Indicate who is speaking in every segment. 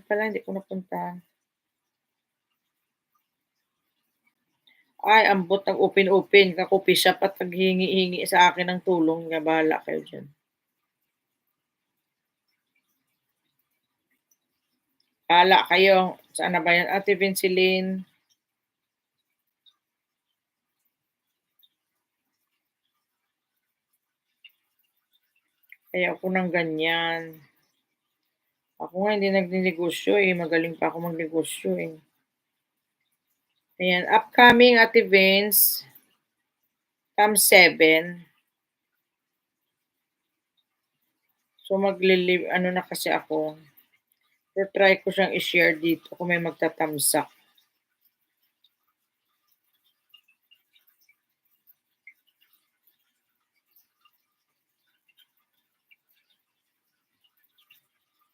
Speaker 1: pala, hindi ko napuntahan. Ay, ambot ng open-open, ka-coffee shop at naghihingi-hingi sa akin ng tulong, kaya bahala kayo diyan. Bahala kayo, saan na ba 'yan, Ate Vinceline? Ayoko ng ganyan. Ako nga hindi nagnenegosyo, eh, magaling pa ako magnegosyo, eh. Ayan, upcoming Ate Vince, Cam 7. So ano na kasi ako, ta-try ko siyang i-share dito kung may magtatamsak.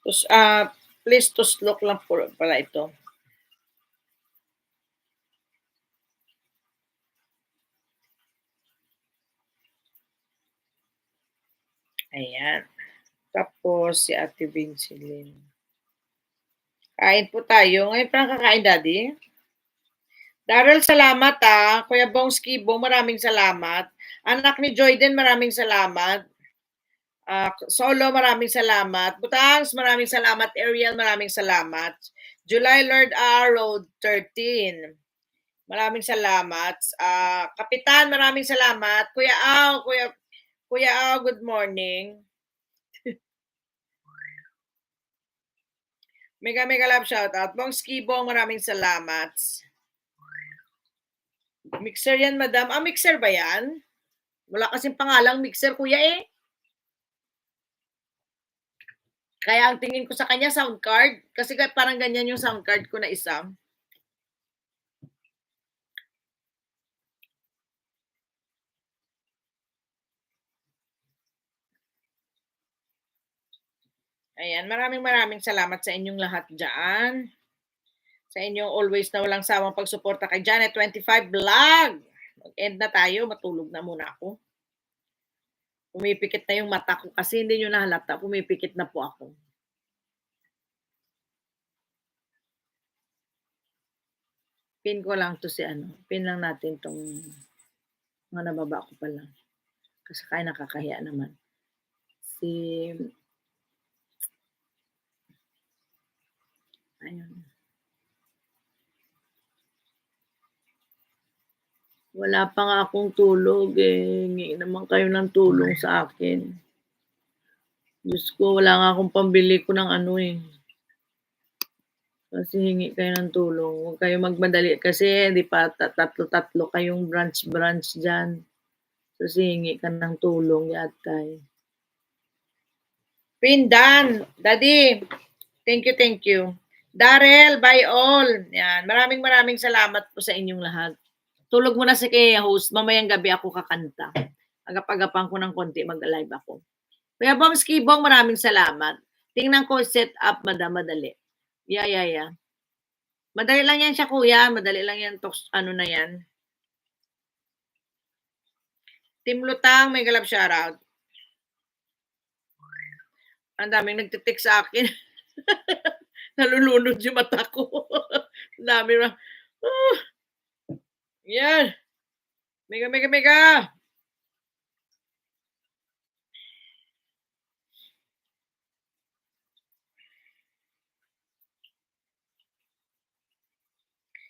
Speaker 1: Tapos, please tuslok lang po pala ito. Ayan. Tapos si Ate Vinceline. Kain po tayo. Ngayon pa lang kakain, Daddy? Daryl, salamat Kuya Bongski Bong, maraming salamat. Anak ni Joyden, maraming salamat. Solo, maraming salamat. Butangs, maraming salamat. Ariel, maraming salamat. July Lord Road 13. Maraming salamat. Kapitan, maraming salamat. Kuya Au, good morning. Mega love shoutout. Bongski Bong, maraming salamat. Mixer yan, madam. Mixer ba yan? Wala kasing pangalang mixer, kuya eh. Kaya ang tingin ko sa kanya, sound card. Kasi parang ganyan yung sound card ko na isa. Ayan, maraming salamat sa inyong lahat dyan. Sa inyong always na walang sawang pagsuporta kay Janet 25 Vlog. Mag-end na tayo, matulog na muna ako. Pumipikit na yung mata ko kasi hindi nyo nahalata, pumipikit na po ako. Pin ko lang to si pin lang natin tong mga nababa ko pa lang. Kasi kaya nakakahiya naman. Ayun. Wala pa nga akong tulog eh. Hingi naman kayo ng tulong sa akin. Diyos ko, wala nga akong pambili ko ng eh. Kasi hingi kayo ng tulong. Huwag kayo magmadali kasi di pa tatlo-tatlo kayong branch dyan. Kasi hingi ka ng tulong yata eh. Pindan, Daddy, thank you. Daryl, bye all. Yan, maraming salamat po sa inyong lahat. Tulog muna si kay host, mamayang gabi ako kakanta. Agap-agapan ko ng konti, mag-live ako. Kuya Bomski Bong, maraming salamat. Tingnan ko set up, madali. Yeah. Madali lang yan siya, kuya. Madali lang yan. Na yan. Team Lutang, may galap shoutout. Ang daming nagtitik sa akin. Nalulunod yung mata ko. Dami na. Yan. Mega.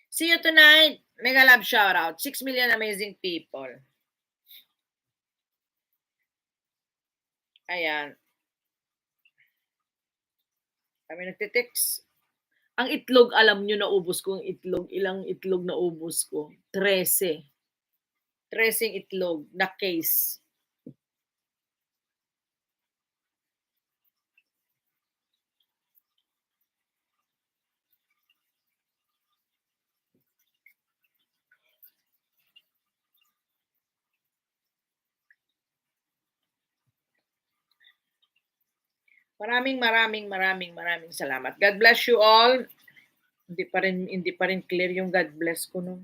Speaker 1: See you tonight. Mega love shoutout. 6 million amazing people. Ayan. Kami nagtitext. Ang itlog, alam nyo, naubos ko ang itlog. Ilang itlog na ubos ko? 13. 13 itlog na case. Maraming salamat. God bless you all. Hindi pa rin clear yung God bless ko no.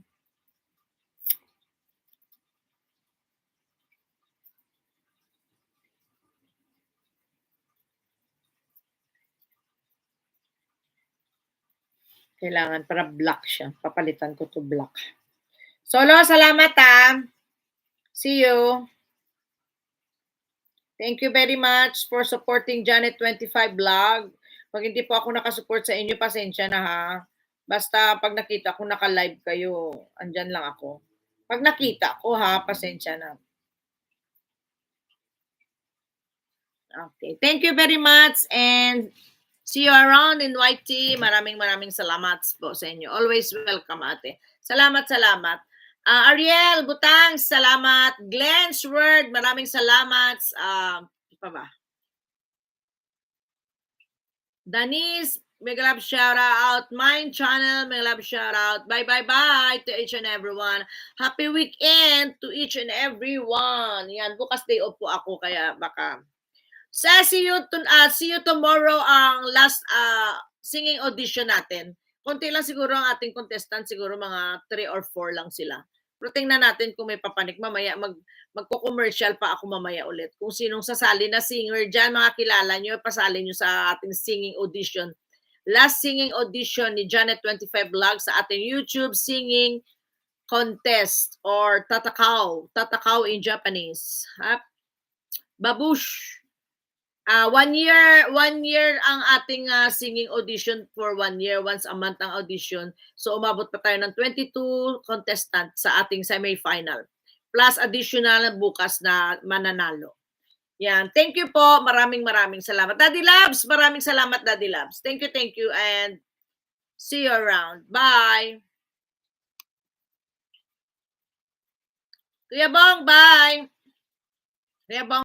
Speaker 1: Kailangan para black siya. Papalitan ko to black. Solo, salamat See you. Thank you very much for supporting Janet25 Vlog. Pag hindi po ako nakasupport sa inyo, pasensya na ha. Basta pag nakita ko naka-live kayo, andyan lang ako. Pag nakita ko ha, pasensya na. Okay. Thank you very much and see you around in YT. Maraming salamat po sa inyo. Always welcome, ate. Salamat. Ariel, Butang, salamat. Glenn's Word, maraming salamat. Pa ba? Denise, mega love shout out. Mine channel, mega love shout out. Bye to each and everyone. Happy weekend to each and everyone. Yan, bukas day off po ako kaya baka see you tomorrow ang last singing audition natin. Konti lang siguro ang ating contestant, siguro mga 3 or 4 lang sila. Pero tingnan natin kung may papanik mamaya, magko-commercial pa ako mamaya ulit. Kung sinong sasali na singer dyan, mga kilala nyo, pasali nyo sa ating singing audition. Last singing audition ni Janet25 Vlog sa ating YouTube singing contest or tatakaw in Japanese. Babush. 1 year ang ating singing audition for 1 year, once a month ang audition. So umabot pa tayo ng 22 contestants sa ating semi-final. Plus additional bukas na mananalo. Yan. Thank you po. Maraming salamat. Daddy Labs, maraming salamat Daddy Labs. Thank you and see you around. Bye. Kuya Bong, bye. Kuya Bong.